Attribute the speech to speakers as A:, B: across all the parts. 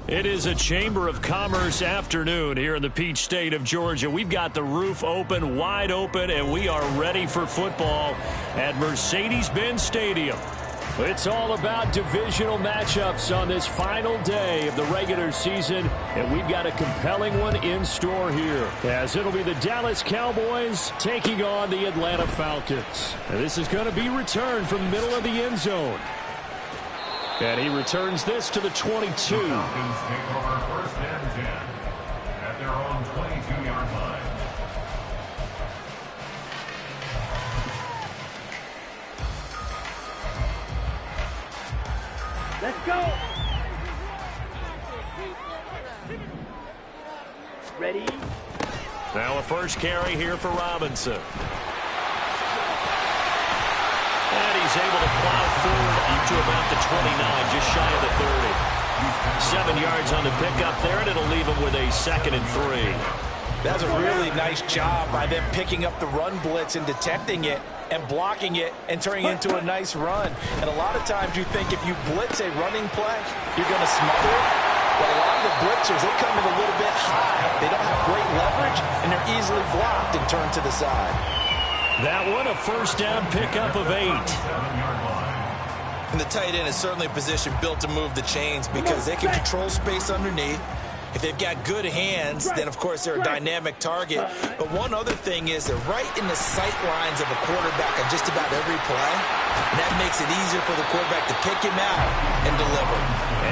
A: It is a Chamber of Commerce afternoon here in the Peach State of Georgia. We've got the roof open, wide open, and we are ready for football at Mercedes-Benz Stadium. It's all about divisional matchups on this final day of the regular season, and we've got a compelling one in store here, as it'll be the Dallas Cowboys taking on the Atlanta Falcons. And this is going to be returned from the middle of the end zone. And he returns this to the 22.
B: The Falcons take over first and 10 at their own 22-yard line.
C: Let's go. Ready?
A: Now a first carry here for Robinson. And he's able to plow forward up to about the 29, just shy of the 30. 7 yards on the pickup there, and it'll leave him with a 2nd and 3.
D: That's a really nice job by them picking up the run blitz and detecting it and blocking it and turning it into a nice run. And a lot of times you think if you blitz a running play, you're going to smother it. But a lot of the blitzers, they come in a little bit high. They don't have great leverage, and they're easily blocked and turned to the side.
A: That one, a first down pickup of 8.
D: And the tight end is certainly a position built to move the chains because they can control space underneath. If they've got good hands, then, of course, they're a dynamic target. But one other thing is they're right in the sight lines of a quarterback on just about every play. And that makes it easier for the quarterback to pick him out and deliver.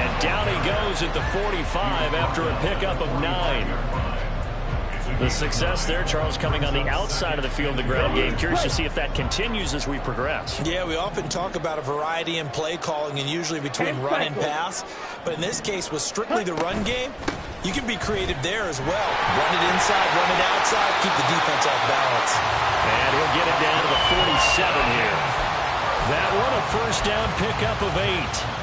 A: And down he goes at the 45 after a pickup of 9. The success there, Charles, coming on the outside of the field, the ground game. Curious to see if that continues as we progress.
D: Yeah, we often talk about a variety in play calling and usually between run and pass. But in this case, with strictly the run game, you can be creative there as well. Run it inside, run it outside, keep the defense off balance.
A: And he'll get it down to the 47 here. That one, a first down pickup of 8.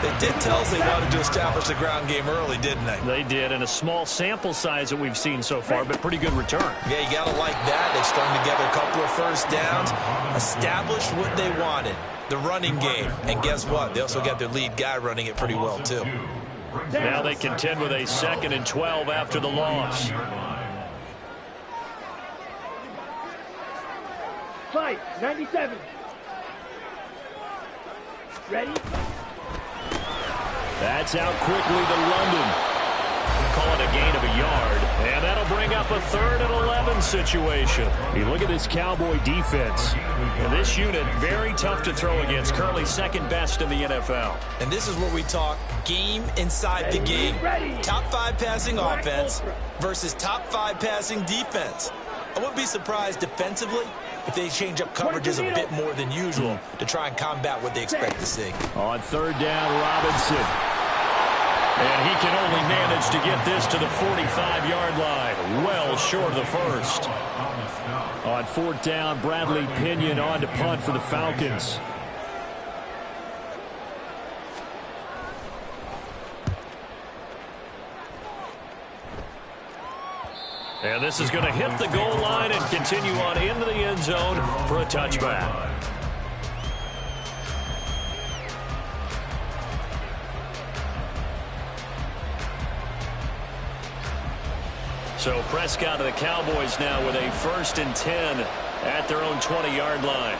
D: They did tell us they wanted to establish the ground game early, didn't they?
A: They did, and a small sample size that we've seen so far, but pretty good return.
D: Yeah, you got to like that. They strung together a couple of first downs, established what they wanted, the running game. And guess what? They also got their lead guy running it pretty well, too.
A: Now they contend with a 2nd and 12 after the loss.
C: Fight, 97. Ready?
A: That's out quickly to London. Call it a gain of a yard. And that'll bring up a 3rd and 11 situation. You look at this Cowboy defense. And this unit, very tough to throw against. Currently 2nd best in the NFL.
D: And this is where we talk game inside the game. Top 5 passing offense versus top 5 passing defense. I wouldn't be surprised defensively if they change up coverages a bit more than usual to try and combat what they expect to see.
A: On 3rd down, Robinson. And he can only manage to get this to the 45-yard line. Well short of the first. On 4th down, Bradley Pinion on to punt for the Falcons. And this is going to hit the goal line and continue on into the end zone for a touchback. So Prescott of the Cowboys now with a 1st and 10 at their own 20-yard line.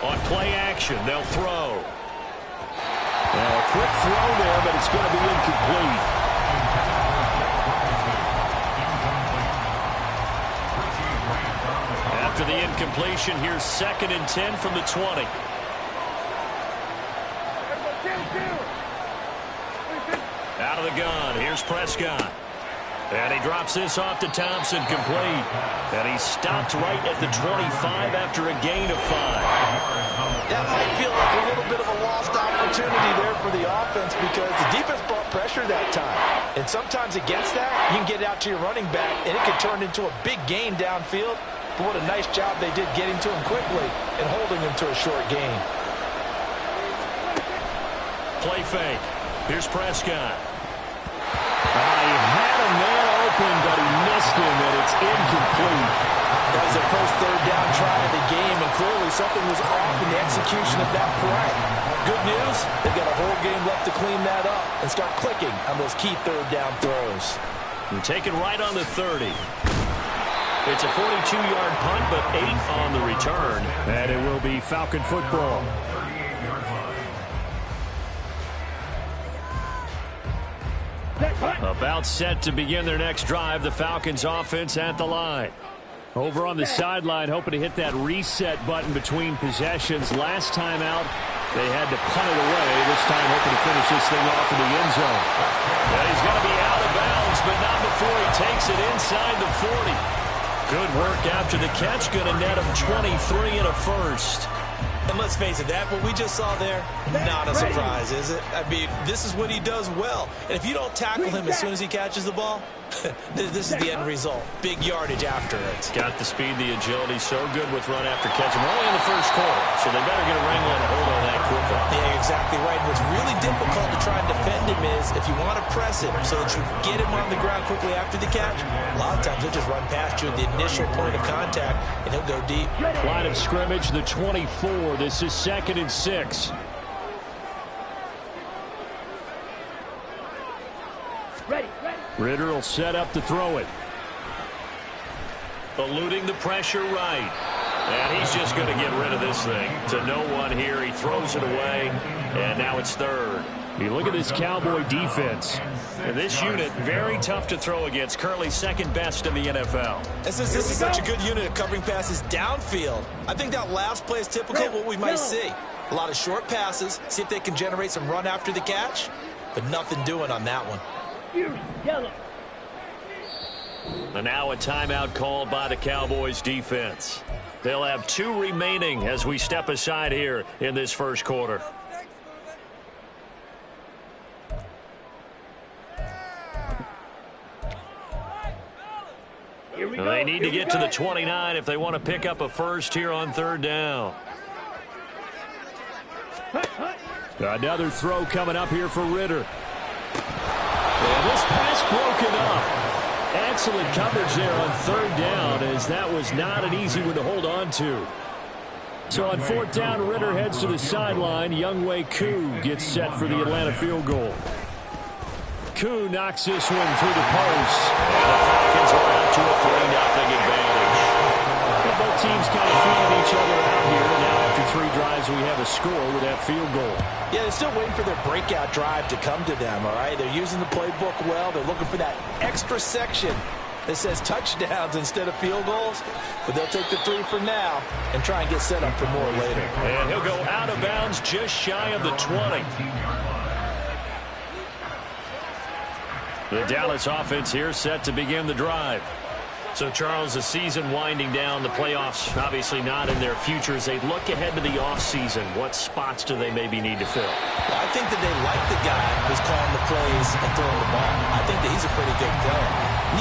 A: On play action, they'll throw. Now a quick throw there, but it's going to be incomplete. After the incompletion, here's 2nd and 10 from the 20. Out of the gun, here's Prescott. And he drops this off to Thompson, complete. And he stopped right at the 25 after a gain of 5.
D: That might feel like a little bit of a lost opportunity there for the offense because the defense brought pressure that time. And sometimes against that, you can get it out to your running back, and it can turn into a big gain downfield. But what a nice job they did getting to him quickly and holding him to a short gain.
A: Play fake. Here's Prescott. He had a man open, but he missed him, and it's incomplete.
D: That was their first third down try of the game, and clearly something was off in the execution of that play. Good news, they've got a whole game left to clean that up and start clicking on those key third down throws.
A: And taken right on the 30. It's a 42-yard punt, but 8 on the return. And it will be Falcon football.
B: 38-yard line.
A: About set to begin their next drive, the Falcons offense at the line. Over on the sideline, hoping to hit that reset button between possessions. Last time out, they had to punt it away. This time hoping to finish this thing off in the end zone. And he's going to be out of bounds, but not before he takes it inside the 40. Good work after the catch. Going to net him 23 and a first.
D: And let's face it, that what we just saw there, not a surprise, is it? I mean, this is what he does well. And if you don't tackle him as soon as he catches the ball, this is the end result. Big yardage after it.
A: Got the speed, the agility, so good with run after catch. We're only in the first quarter, so they better get a wrangle and a hold on that quickly.
D: Yeah, exactly right. What's really difficult to try and defend him is if you want to press him so that you get him on the ground quickly after the catch, a lot of times he'll just run past you at the initial point of contact, and he'll go deep.
A: Line of scrimmage, the 24. This is 2nd and 6.
C: Ready.
A: Ritter will set up to throw it. Eluding the pressure right. And he's just going to get rid of this thing. To no one here. He throws it away. And now it's 3rd. You look at this Cowboy defense. And this unit, very tough to throw against. Currently 2nd best in the NFL.
D: And since this is such a good unit of covering passes downfield, I think that last play is typical of what we might see. A lot of short passes. See if they can generate some run after the catch. But nothing doing on that one.
C: Yellow.
A: And now a timeout called by the Cowboys defense. They'll have 2 remaining as we step aside here in this first quarter. They need to get to the 29 if they want to pick up a first here on 3rd down. Another throw coming up here for Ritter. And this pass broken up. Excellent coverage there on 3rd down, as that was not an easy one to hold on to. So on 4th down, Ritter heads to the sideline. Younghoe Koo gets set for the Atlanta field goal. Koo knocks this one through the post. And the Falcons are out to a 3-0 advantage. And both teams kind of feeling each other out here. Now after 3 drives, we have a score with that field goal.
D: Yeah, they're still waiting for their breakout drive to come to them, all right? They're using the playbook well. They're looking for that extra section that says touchdowns instead of field goals. But they'll take the 3 for now and try and get set up for more later.
A: And he'll go out of bounds just shy of the 20. The Dallas offense here set to begin the drive. So, Charles, the season winding down, the playoffs obviously not in their future. As they look ahead to the offseason, what spots do they maybe need to fill?
D: Well, I think that they like the guy who's calling the plays and throwing the ball. I think that he's a pretty good player.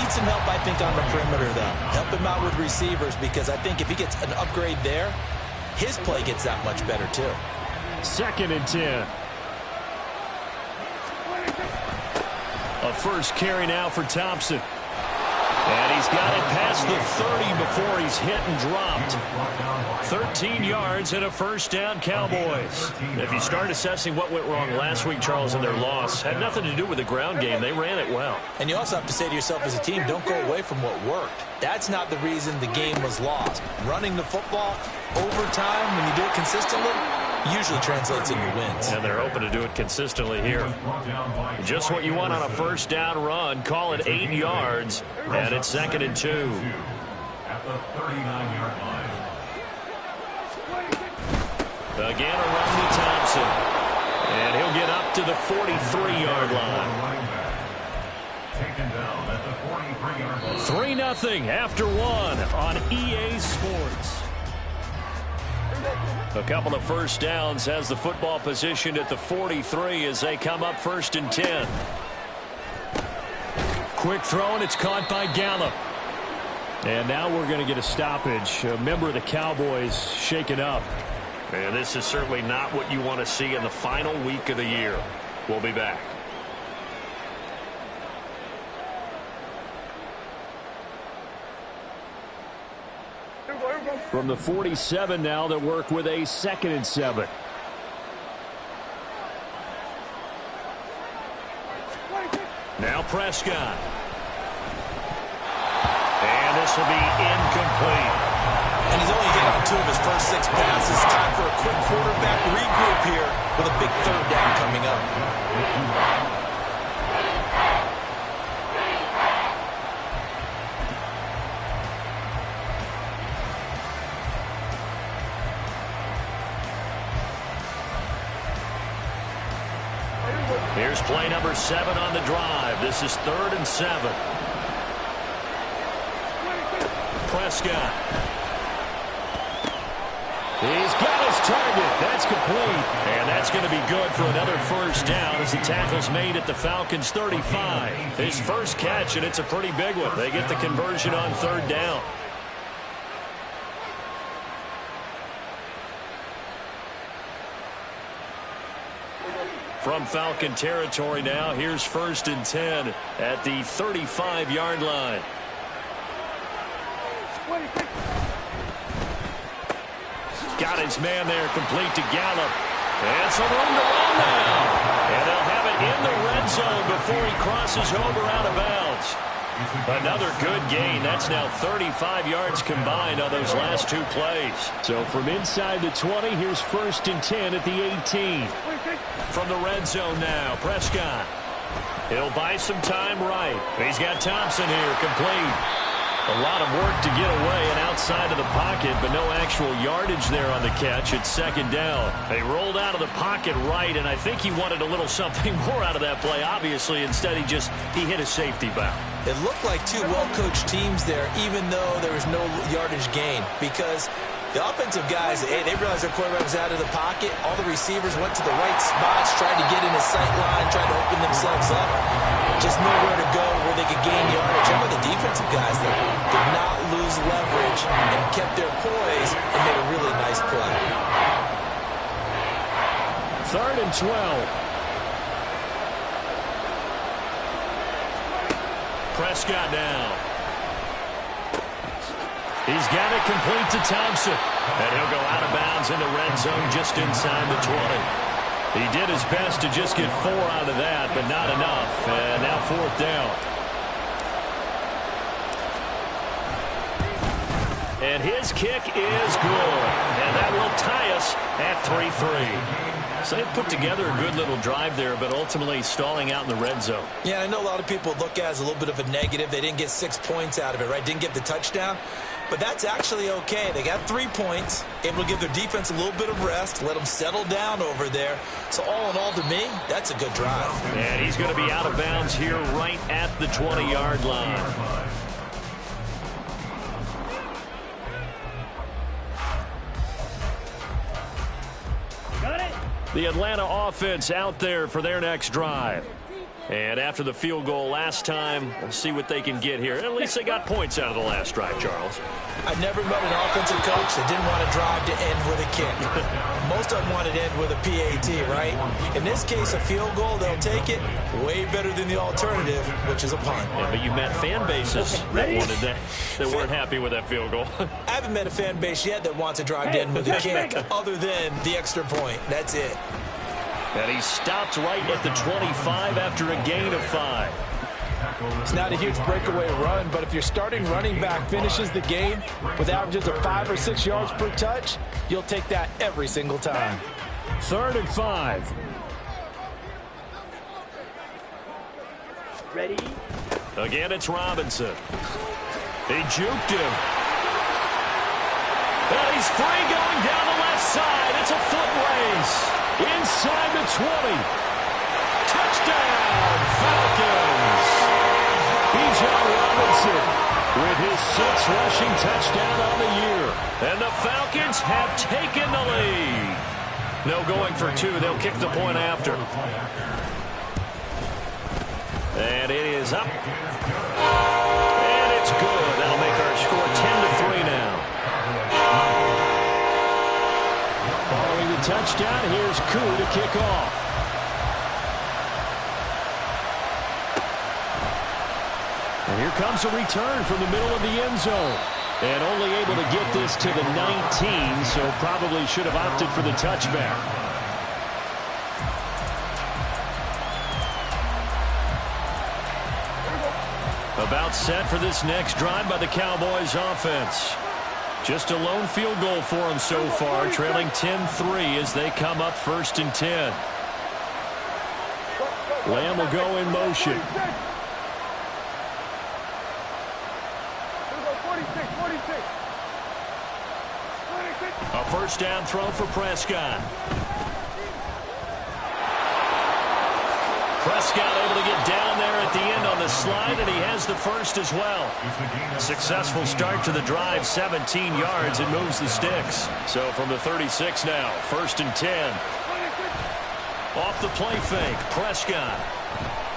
D: Needs some help, I think, on the perimeter, though. Help him out with receivers, because I think if he gets an upgrade there, his play gets that much better, too.
A: 2nd and 10. A first carry now for Thompson. And he's got it past the 30 before he's hit and dropped. 13 yards and a first down, Cowboys. If you start assessing what went wrong last week, Charles, in their loss, had nothing to do with the ground game. They ran it well.
D: And you also have to say to yourself as a team, don't go away from what worked. That's not the reason the game was lost. Running the football over time, when you do it consistently, usually translates into wins.
A: And they're hoping to do it consistently here. Just what you want on a first down run. Call it 8 yards, and it's 2nd and 2.
B: At the 39-yard line.
A: Again, a run to Thompson. And he'll get up to the 43-yard line.
B: Taken down at the 43-yard line.
A: 3-0 after 1 on EA Sports. A couple of first downs has the football positioned at the 43 as they come up 1st and 10. Quick throw, and it's caught by Gallup. And now we're going to get a stoppage. A member of the Cowboys shaken up. And this is certainly not what you want to see in the final week of the year. We'll be back. From the 47 now, they'll work with a 2nd and 7. Now Prescott. And this will be incomplete.
D: And he's only hit on 2 of his first 6 passes. Time for a quick quarterback regroup here with a big 3rd down coming up.
A: Here's play number 7 on the drive. This is 3rd and 7. Prescott. He's got his target. That's complete. And that's going to be good for another 1st down as the tackle's made at the Falcons' 35. His first catch, and it's a pretty big one. They get the conversion on 3rd down. From Falcon territory now, here's 1st and 10 at the 35-yard line. Got his man there, complete to Gallup. And some room to run now. And they'll have it in the red zone before he crosses over out of bounds. Another good gain. That's now 35 yards combined on those last 2 plays. So from inside the 20, here's 1st and 10 at the 18. From the red zone now, Prescott. He'll buy some time right. He's got Thompson here, complete. A lot of work to get away and outside of the pocket, but no actual yardage there on the catch. It's 2nd down. They rolled out of the pocket right, and I think he wanted a little something more out of that play, obviously. Instead, he hit a safety valve.
D: It looked like 2 well-coached teams there, even though there was no yardage gain, because the offensive guys, they realized their quarterback was out of the pocket. All the receivers went to the right spots, tried to get in his sight line, tried to open themselves up. Just nowhere to go where they could gain yardage. How about the defensive guys that did not lose leverage and kept their poise and made a really nice play.
A: 3rd and 12. Prescott now. He's got it complete to Thompson. And he'll go out of bounds in the red zone just inside the 20. He did his best to just get 4 out of that, but not enough. And now 4th down. And his kick is good. And that will tie us at 3-3. So they put together a good little drive there, but ultimately stalling out in the red zone.
D: Yeah, I know a lot of people look at it as a little bit of a negative. They didn't get 6 points out of it, right? Didn't get the touchdown. But that's actually okay. They got 3 points, able to give their defense a little bit of rest, let them settle down over there. So all in all, to me, that's a good drive.
A: And he's going to be out of bounds here right at the 20-yard line. The Atlanta offense out there for their next drive. And after the field goal last time, we'll see what they can get here. At least they got points out of the last drive, Charles.
D: I've never met an offensive coach that didn't want to drive to end with a kick. Most of them wanted to end with a PAT, right? In this case, a field goal, they'll take it. Way better than the alternative, which is a punt.
A: Yeah, but you met fan bases that wanted that weren't happy with that field goal.
D: I haven't met a fan base yet that wants to drive to end with a kick, other than the extra point. That's it.
A: And he stopped right at the 25 after a gain of 5.
E: It's not a huge breakaway run, but if your starting running back finishes the game with averages of 5 or 6 yards per touch, you'll take that every single time.
A: 3rd and 5.
C: Ready?
A: Again, it's Robinson. He juked him. And he's free going down the left side. It's a foot race. Inside the 20. Touchdown, Falcons. Bijan Robinson with his 6th rushing touchdown on the year. And the Falcons have taken the lead. No going for 2. They'll kick the point after. And it is up. And it's good. That'll make our score 10-3 now. Following the touchdown, here's Koo to kick off. And here comes a return from the middle of the end zone. And only able to get this to the 19, so probably should have opted for the touchback. About set for this next drive by the Cowboys offense. Just a lone field goal for them so far, trailing 10-3 as they come up 1st and 10. Lamb will go in motion. A first down throw for Prescott. Prescott able to get down there at the end on the slide, and he has the first as well. Successful start to the drive, 17 yards, and moves the sticks. So from the 36 now, 1st and 10. Off the play fake, Prescott.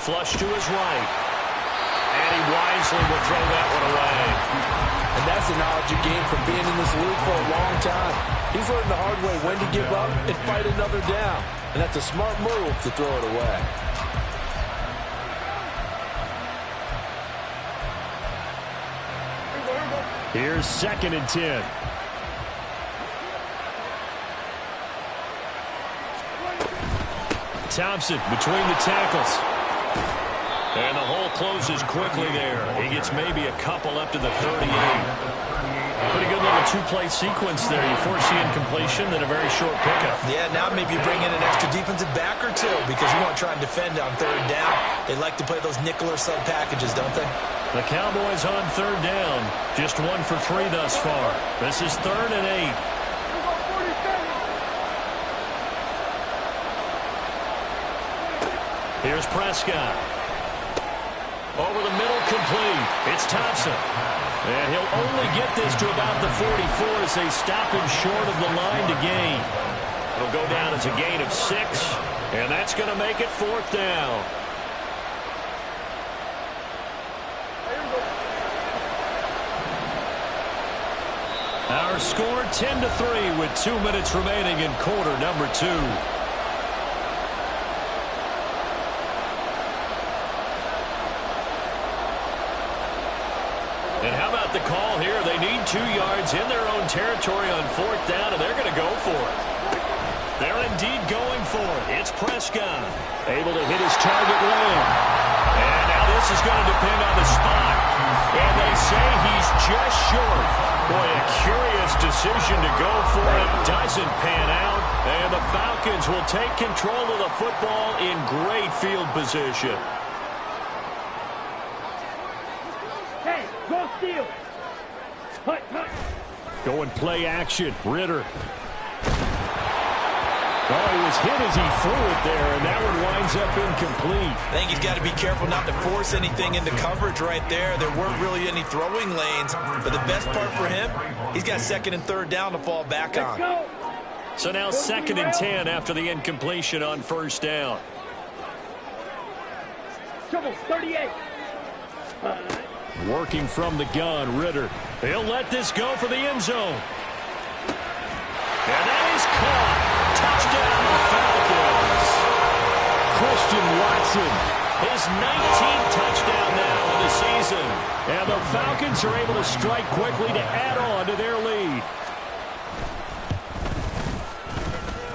A: Flush to his right. And he wisely will throw that one away.
E: And that's the knowledge you gain from being in this league for a long time. He's learned the hard way when to give up and fight another down. And that's a smart move to throw it away.
A: Here's 2nd and 10. Thompson between the tackles. And the hole closes quickly there. He gets maybe a couple up to the 38. Pretty good little two-play sequence there. You foresee incompletion, then a very short pickup.
D: Yeah, now maybe you bring in an extra defensive back or two because you want to try and defend on 3rd down. They like to play those nickel or sub packages, don't they?
A: The Cowboys on 3rd down. Just 1 for 3 thus far. This is 3rd and 8. Here's Prescott. Over the middle, complete. It's Thompson. And he'll only get this to about the 44 as they stop him short of the line to gain. It'll go down as a gain of 6, and that's going to make it 4th down. Our score 10-3 with 2 minutes remaining in quarter number 2. And how about the call here? They need 2 yards in their own territory on 4th down, and they're going to go for it. They're indeed going for it. It's Prescott. Able to hit his target Lamb. And now this is going to depend on the spot. And they say he's just short. Boy, a curious decision to go for it. Doesn't pan out. And the Falcons will take control of the football in great field position.
C: Hey, go steal. Hut, hut.
A: Going play action. Ritter. Oh, he was hit as he threw it there, and that one winds up incomplete.
D: I think he's got to be careful not to force anything into coverage right there. There weren't really any throwing lanes, but the best part for him, he's got 2nd and 3rd down to fall back on.
A: So now 2nd and 10 after the incompletion on 1st down.
C: Trouble, 38.
A: Working from the gun, Ritter. He'll let this go for the end zone. And that is caught. Touchdown, Falcons. Christian Watson, his 19th touchdown now of the season. And the Falcons are able to strike quickly to add on to their lead.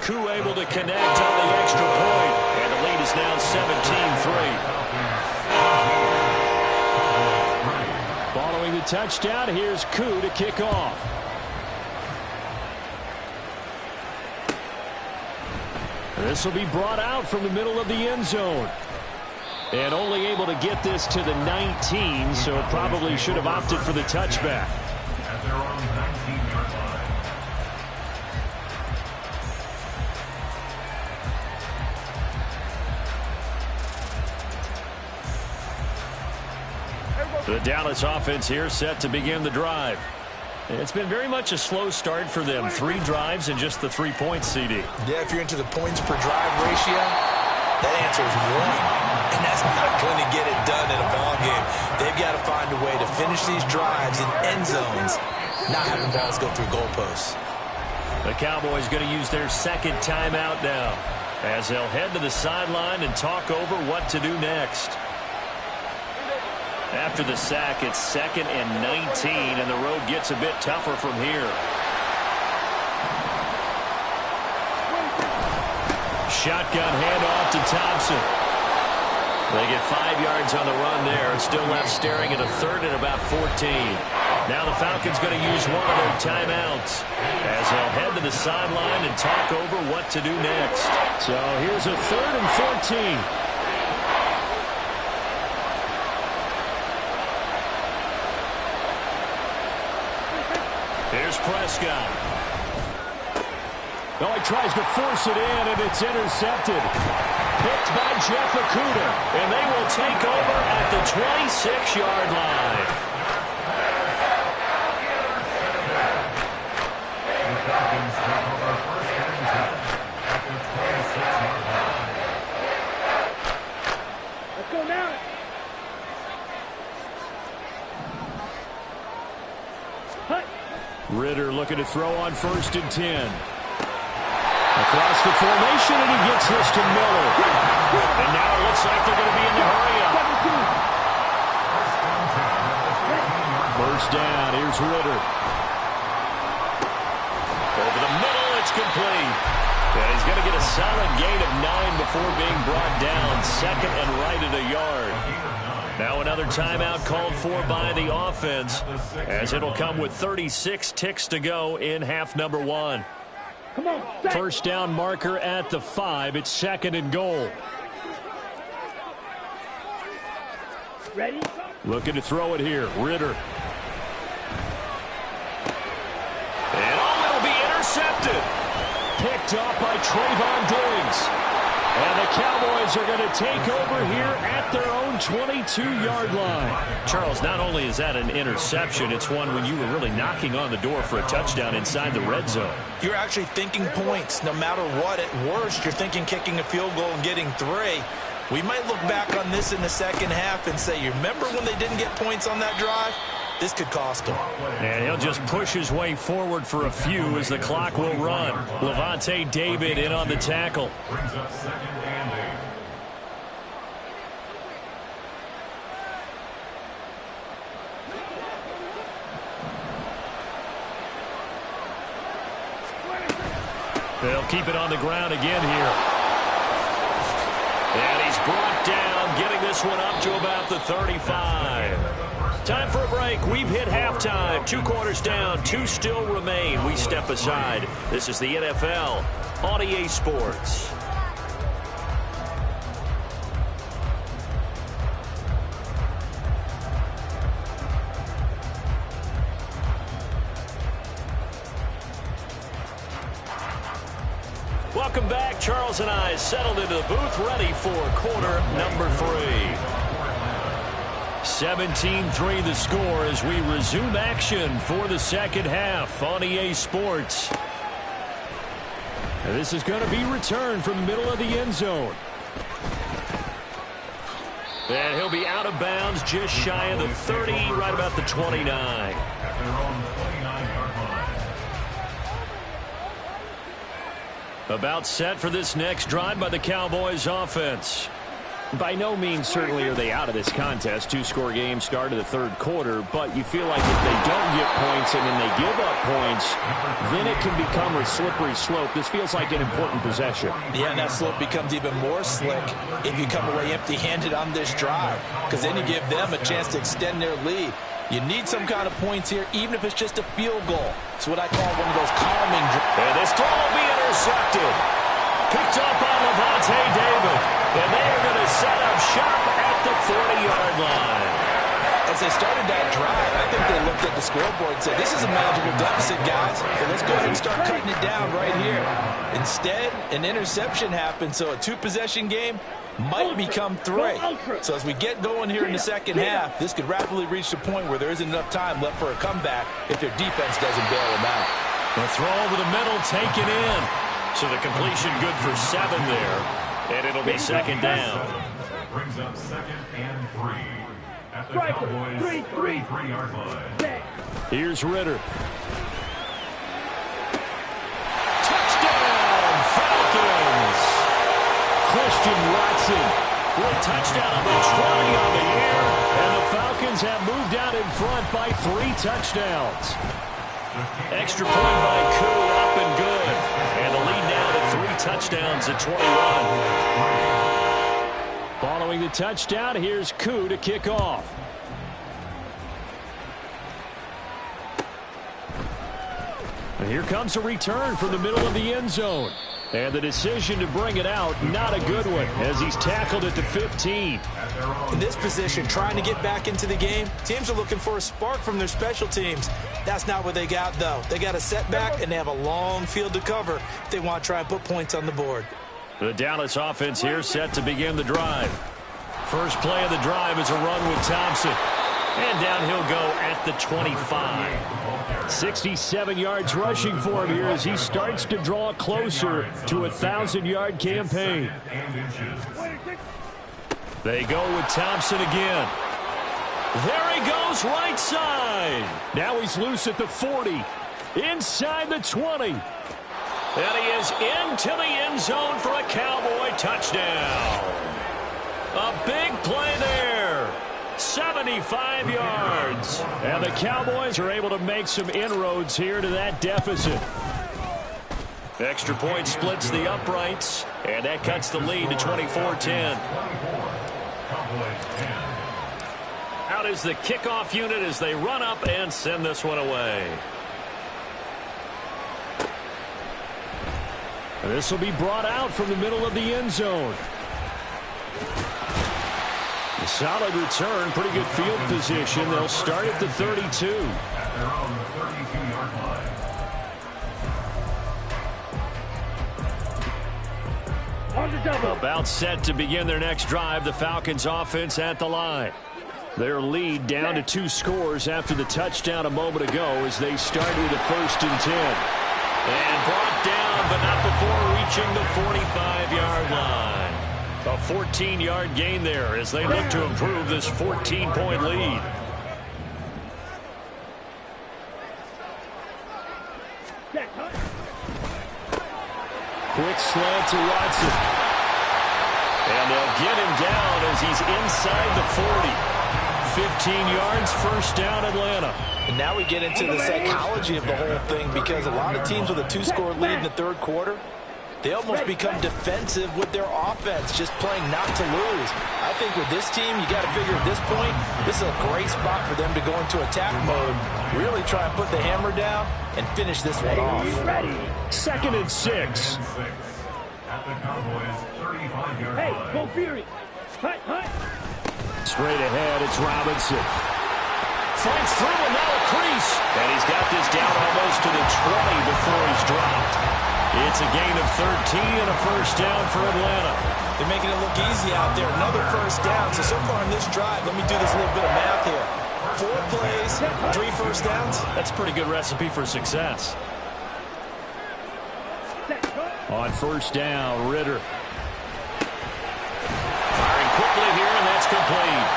A: Koo able to connect on the extra point. And the lead is now 17-3. Following the touchdown, here's Koo to kick off. This will be brought out from the middle of the end zone. And only able to get this to the 19, so probably should have opted for the touchback.
B: At their own 19-yard line.
A: The Dallas offense here set to begin the drive. It's been very much a slow start for them. 3 drives and just the 3 points, CD.
D: Yeah, if you're into the points per drive ratio, that answer is 1. And that's not going to get it done in a ball game. They've got to find a way to finish these drives in end zones, not having balls go through goalposts.
A: The Cowboys going to use their 2nd timeout now as they'll head to the sideline and talk over what to do next. After the sack, it's 2nd and 19, and the road gets a bit tougher from here. Shotgun handoff to Thompson. They get 5 yards on the run there. It's still left staring at a 3rd and about 14. Now the Falcons going to use one of their timeouts as they'll head to the sideline and talk over what to do next. So here's a 3rd and 14. Here's Prescott. Oh, he tries to force it in, and it's intercepted. Picked by Jeff Okudah, and they will take over at the 26-yard line.
C: Let's go now. Hut.
A: Ridder looking to throw on 1st and 10. Across the formation, and he gets this to Miller. And now it looks like they're going to be in the hurry-up. 1st down, here's Ridder. Over the middle, it's complete. And he's going to get a solid gain of 9 before being brought down. 2nd and right at a yard. Now another timeout called for by the offense, as it'll come with 36 ticks to go in half number 1.
C: Come on, set.
A: 1st down marker at the 5. It's 2nd and goal.
C: Ready?
A: Looking to throw it here. Ridder. And it'll be intercepted. Picked off by Trayvon Diggs. And the Cowboys are going to take over here at their own 22-yard line. Charles, not only is that an interception, it's one when you were really knocking on the door for a touchdown inside the red zone.
D: You're actually thinking points no matter what. At worst, you're thinking kicking a field goal and getting 3. We might look back on this in the second half and say, you remember when they didn't get points on that drive? This could cost him.
A: And he'll just push his way forward for a few as the clock will run. Lavonte David in on the tackle.
B: Brings up 2nd and 8.
A: They'll keep it on the ground again here. And he's brought down, getting this one up to about the 35. Time for a break. We've hit halftime. 2 quarters down, 2 still remain. We step aside. This is the NFL on EA Sports. Welcome back. Charles and I settled into the booth, ready for quarter number 3. 17-3 the score as we resume action for the second half on EA Sports. And this is going to be returned from the middle of the end zone. And he'll be out of bounds just shy of the 30, right about the 29.
B: At their own 29-yard line.
A: About set for this next drive by the Cowboys offense. By no means certainly are they out of this contest. 2-score game start of the 3rd quarter, but you feel like if they don't get points and then they give up points, then it can become a slippery slope. This feels like an important possession.
E: Yeah, and that slope becomes even more slick if you come away empty-handed on this drive, because then you give them a chance to extend their lead. You need some kind of points here, even if it's just a field goal. It's what I call one of those calming drives.
A: And this throw will be intercepted. Picked up by Lavonte David. And they are going to set up shop at the 40-yard line.
E: As they started that drive, I think they looked at the scoreboard and said, this is a manageable deficit, guys. So let's go ahead and start cutting it down right here. Instead, an interception happened, so a 2-possession game might become 3. So as we get going here in the second half, this could rapidly reach the point where there isn't enough time left for a comeback if their defense doesn't bail them out.
A: The throw over the middle, taken in. So the completion good for 7 there. And it'll be 2nd down.
B: Brings up 2nd and 3. At the
C: Striker,
B: Cowboys' 33-yard line.
A: Here's Ridder. Touchdown, Falcons! Christian Watson with a touchdown on the 20 on the air. And the Falcons Falcons have moved out in front by 3 touchdowns. Extra point by Koo, up and good. And the lead now to 3 touchdowns at 21. Following the touchdown, here's Koo to kick off. And here comes a return from the middle of the end zone. And the decision to bring it out, not a good one, as he's tackled at the 15.
D: In this position, trying to get back into the game, teams are looking for a spark from their special teams. That's not what they got, though. They got a setback, and they have a long field to cover if they want to try and put points on the board.
A: The Dallas offense here set to begin the drive. First play of the drive is a run with Thompson. And down he'll go at the 25. 67 yards rushing for him here as he starts to draw closer to a 1,000-yard campaign. They go with Thompson again. There he goes, right side. Now he's loose at the 40. Inside the 20. And he is into the end zone for a Cowboy touchdown. A big play there. 75 yards. And the Cowboys are able to make some inroads here to that deficit. Extra point splits the uprights, and that cuts the lead to 24-10. Out is the kickoff unit as they run up and send this one away. And this will be brought out from the middle of the end zone. A solid return, pretty good field position. They'll start at the 32.
B: At their own 32-yard line.
C: On the double.
A: About set to begin their next drive. The Falcons offense at the line. Their lead down to 2 scores after the touchdown a moment ago as they start with a 1st and 10. And brought down, but not before reaching the 45-yard line. A 14-yard gain there as they look to improve this 14-point lead. Quick slant to Watson. And they'll get him down as he's inside the 40. 15 yards, first down, Atlanta.
D: And now we get into the psychology of the whole thing, because a lot of teams with a 2-score lead in the third quarter, they almost become defensive with their offense, just playing not to lose. I think with this team, you got to figure at this point, this is a great spot for them to go into attack mode, really try and put the hammer down and finish this one off.
A: 2nd and 6.
B: At the Cowboys' 35-yard
C: Hey,
B: line.
C: go Fury. Hut, hut.
A: Straight ahead, it's Robinson. Fights through and now a crease. And he's got this down almost to the 20 before he's dropped. It's a gain of 13 and a first down for Atlanta.
D: They're making it look easy out there. Another first down. So far in this drive, let me do this little bit of math here. 4 plays, 3 first downs.
A: That's a pretty good recipe for success. On first down, Ritter. Firing quickly here, and that's complete.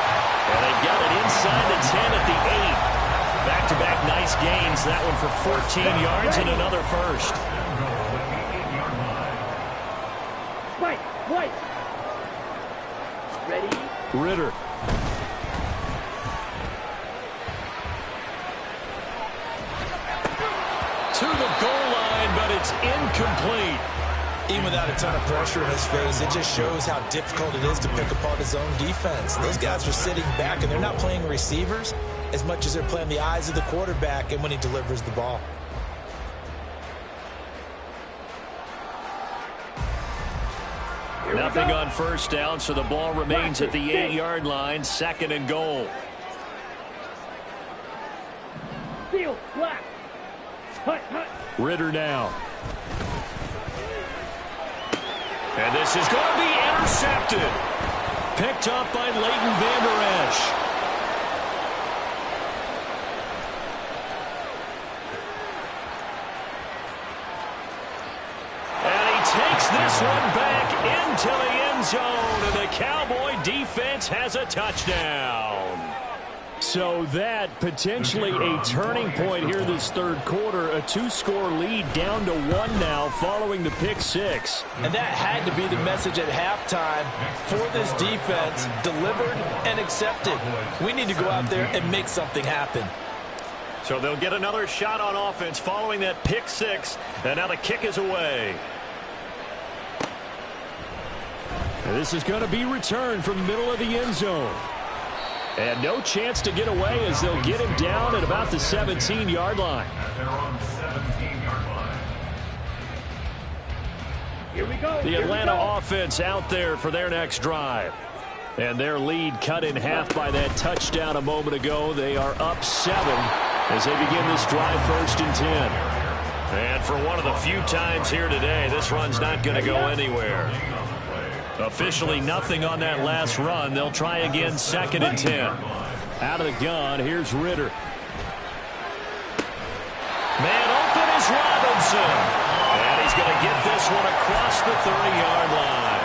A: And they've got it inside the 10 at the 8. Back-to-back nice gains. That one for 14 yards and another first.
C: White. Ready?
A: Ritter. To the goal line, but it's incomplete.
D: Even without a ton of pressure in his face, it just shows how difficult it is to pick apart his own defense. Those guys are sitting back, and they're not playing receivers as much as they're playing the eyes of the quarterback and when he delivers the ball.
A: Nothing on first down, so the ball remains at the 8-yard line, 2nd and goal.
C: Field, black. Hut.
A: Ritter now. And this is going to be intercepted. Picked up by Leighton Vander Esch. And he takes this one back into the end zone, and the Cowboy defense has a touchdown. So that potentially a turning point here this third quarter. A 2-score lead down to 1 now following the pick six.
E: And that had to be the message at halftime for this defense. Delivered and accepted. We need to go out there and make something happen.
A: So they'll get another shot on offense following that pick six. And now the kick is away. And this is going to be returned from the middle of the end zone. And no chance to get away as they'll get him down at about the 17-yard line.
B: At their own 17-yard line.
C: Here we go.
A: The Atlanta offense out there for their next drive. And their lead cut in half by that touchdown a moment ago. They are up 7 as they begin this drive 1st and 10. And for one of the few times here today, this run's not going to go anywhere. Officially nothing on that last run. They'll try again 2nd and 10. Out of the gun, here's Ritter. Man open is Robinson. And he's going to get this one across the 30-yard line.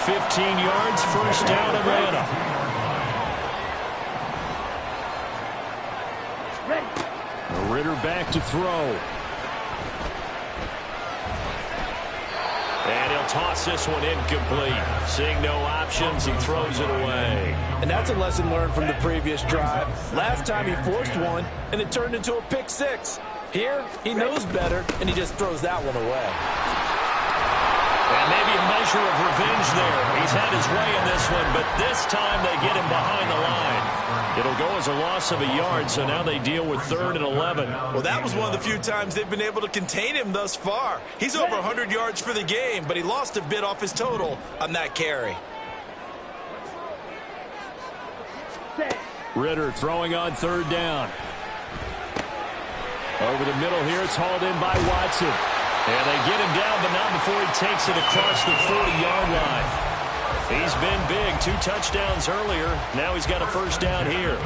A: 15 yards, 1st down, Atlanta. Ritter back to throw. And he'll toss this one incomplete. Seeing no options, he throws it away.
E: And that's a lesson learned from the previous drive. Last time he forced one, and it turned into a pick six. Here, he knows better, and he just throws that one away.
A: And maybe a measure of revenge there. He's had his way in this one, but this time they get him behind the line. It'll go as a loss of a yard, so now they deal with 3rd and 11.
D: Well, that was one of the few times they've been able to contain him thus far. He's over 100 yards for the game, but he lost a bit off his total on that carry.
A: Ritter throwing on 3rd down. Over the middle here, it's hauled in by Watson. And they get him down, but not before he takes it across the 40-yard line. He's been big. 2 touchdowns earlier. Now he's got a 1st down here.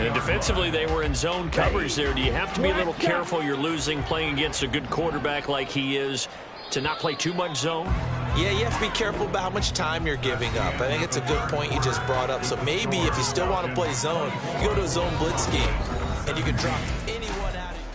A: And defensively, they were in zone coverage there. Do you have to be a little careful you're losing playing against a good quarterback like he is to not play too much zone?
D: Yeah, you have to be careful about how much time you're giving up. I think it's a good point you just brought up. So maybe if you still want to play zone, you go to a zone blitz scheme, and you can drop anyone out of it.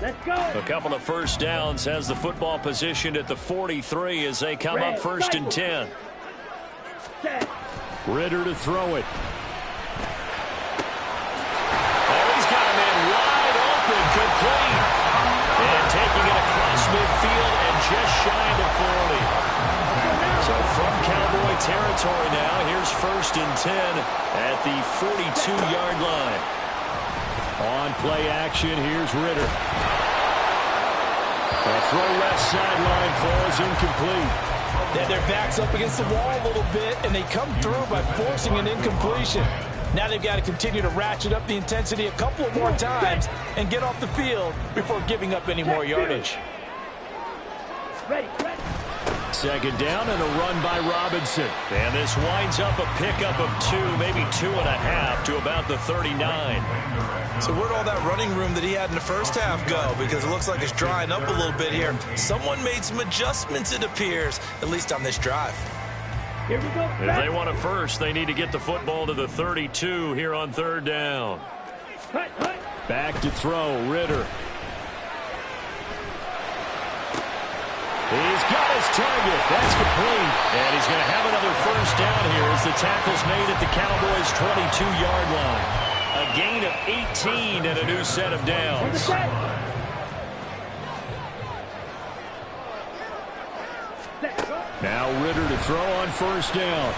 C: Let's go.
A: A couple of 1st downs, has the football positioned at the 43 as they come up 1st and 10. Ritter to throw it. Oh, he's got a man wide open, complete. And taking it across midfield and just shy of 40. So from Cowboy territory now, here's 1st and 10 at the 42-yard line. On play action, here's Ritter. A throw left sideline falls incomplete.
E: Their back's up against the wall a little bit, and they come through by forcing an incompletion. Now they've got to continue to ratchet up the intensity a couple of more times and get off the field before giving up any more yardage.
C: Ready.
A: 2nd down and a run by Robinson. And this winds up a pickup of 2, maybe 2.5 to about the 39.
D: So where'd all that running room that he had in the 1st half go? Because it looks like it's drying up a little bit here. Someone made some adjustments, it appears, at least on this drive.
C: Here we go.
A: If they want it first, they need to get the football to the 32 here on 3rd down. Back to throw, Ritter. He's got his target. That's complete. And he's going to have another 1st down here as the tackle's made at the Cowboys' 22-yard line. A gain of 18 and a new set of downs. Now Ritter to throw on 1st down.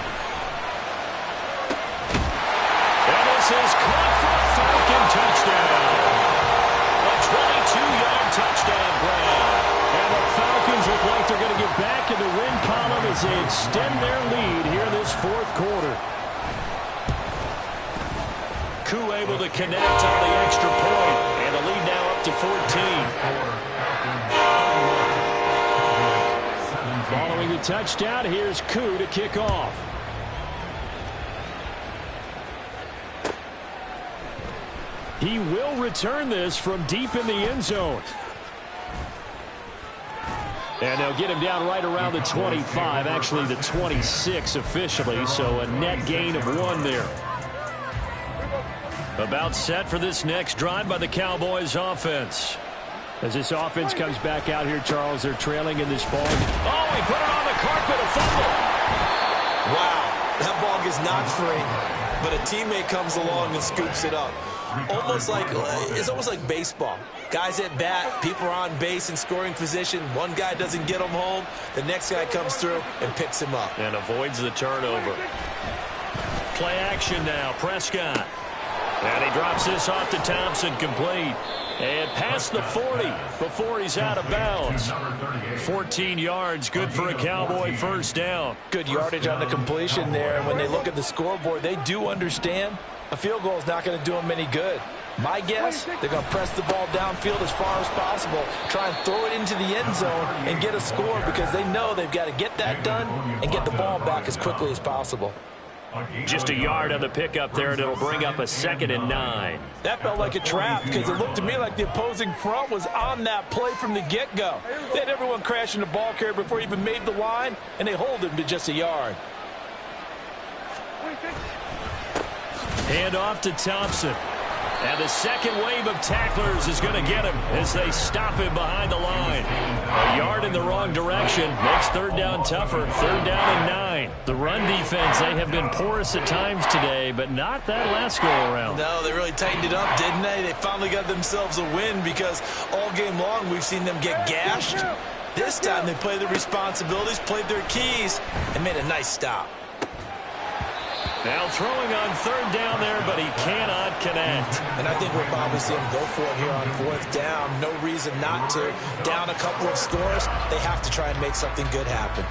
A: And this is caught for a Falcon touchdown. A 22-yard touchdown grab. And the Falcons look like they're going to get back in the win column as they extend their lead here in this 4th quarter. Koo able to connect on the extra point, and the lead now up to 14. Following the touchdown, here's Koo to kick off. He will return this from deep in the end zone. And they'll get him down right around the 25, actually the 26 officially, so a net gain of 1 there. About set for this next drive by the Cowboys offense. As this offense comes back out here, Charles, they're trailing in this ball. Oh, he put it on the carpet, a fumble.
D: Wow, that ball gets knocked free, but a teammate comes along and scoops it up. It's almost like baseball. Guys at bat, people are on base in scoring position. One guy doesn't get him home. The next guy comes through and picks him up.
A: And avoids the turnover. Play action now, Prescott. And he drops this off to Thompson, complete. And past the 40 before he's out of bounds. 14 yards, good for a Cowboy first down.
E: Good yardage on the completion there. And when they look at the scoreboard, they do understand a field goal is not going to do them any good. My guess, they're going to press the ball downfield as far as possible, try and throw it into the end zone and get a score because they know they've got to get that done and get the ball back as quickly as possible.
A: Just a yard on the pickup there, and it'll bring up a 2nd and 9.
E: That felt like a trap because it looked to me like the opposing front was on that play from the get-go. They had everyone crashing the ball carrier before he even made the line, and they hold him to just a yard.
A: Hand off to Thompson. And the second wave of tacklers is going to get him as they stop him behind the line. A yard in the wrong direction makes 3rd down tougher. 3rd down and 9. The run defense, they have been porous at times today, but not that last go-around.
D: No, they really tightened it up, didn't they? They finally got themselves a win because all game long we've seen them get gashed. This time they played their responsibilities, played their keys, and made a nice stop.
A: Now throwing on 3rd down there, but he cannot connect.
D: And I think we'll probably see him go for it here on 4th down. No reason not to. Down a couple of scores, they have to try and make something good happen.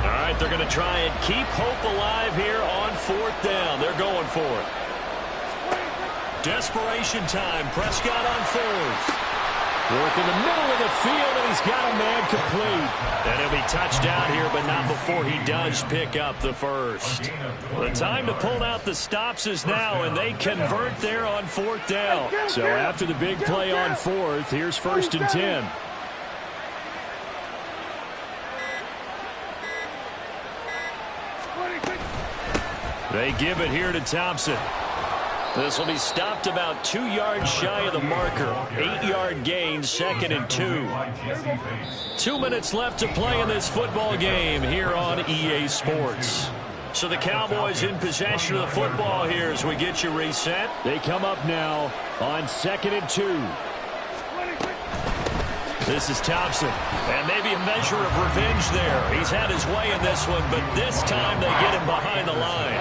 A: All right, they're going to try and keep hope alive here on 4th down. They're going for it. Desperation time. Prescott on 4th. Work in the middle of the field, and he's got a man complete. And he'll be touched down here, but not before he does pick up the first. The time to pull out the stops is now, and they convert there on 4th down. So after the big play on 4th, here's 1st and 10. They give it here to Thompson. This will be stopped about 2 yards shy of the marker. 8-yard gain, 2nd and 2. 2 minutes left to play in this football game here on EA Sports. So the Cowboys in possession of the football here as we get you reset. They come up now on 2nd and 2. This is Thompson, and maybe a measure of revenge there. He's had his way in this one, but this time they get him behind the line.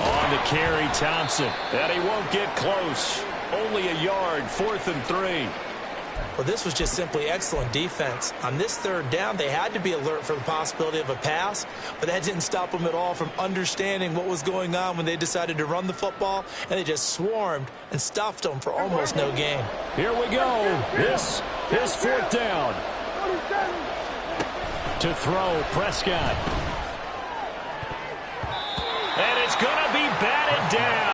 A: On the carry, Thompson, and he won't get close. Only a yard, 4th and 3.
D: Well, this was just simply excellent defense. On this 3rd down, they had to be alert for the possibility of a pass, but that didn't stop them at all from understanding what was going on when they decided to run the football, and they just swarmed and stuffed them for almost no gain.
A: Here we go. This is 4th down. To throw, Prescott. And it's going to be batted down.